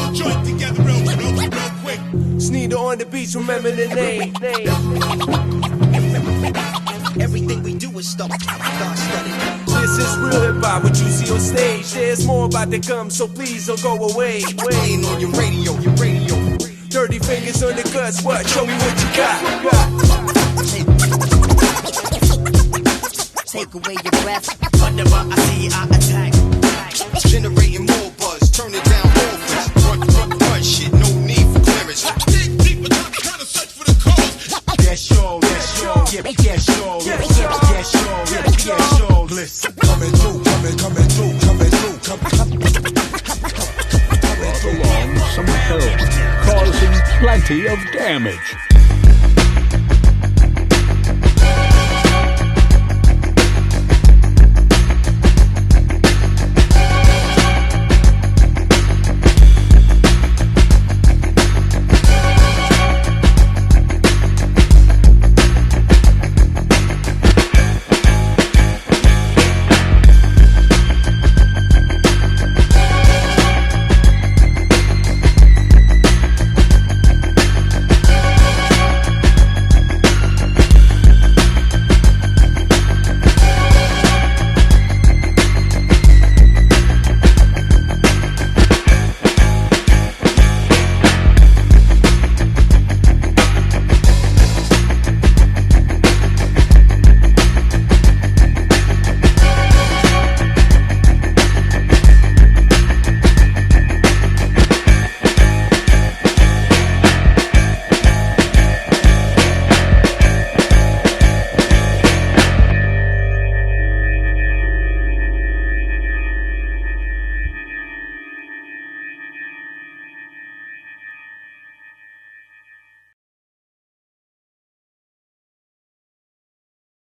a joint together real quick. Sneeder on the beach, remember the name. Everything we do is stuff. This is real hip hop, what you see on stage. There's more about to come, so please don't go away. Playing on your radio. Dirty fingers on the guts, what? Show me what you got. Take away your breath. Whatever I see, I attack. Generating more buzz, turn it down more fast. Run shit, no need for clearance. Dig deep without the kind of search for the cause. Yes, sure. Listen, coming through. Along some hills, causing plenty of damage.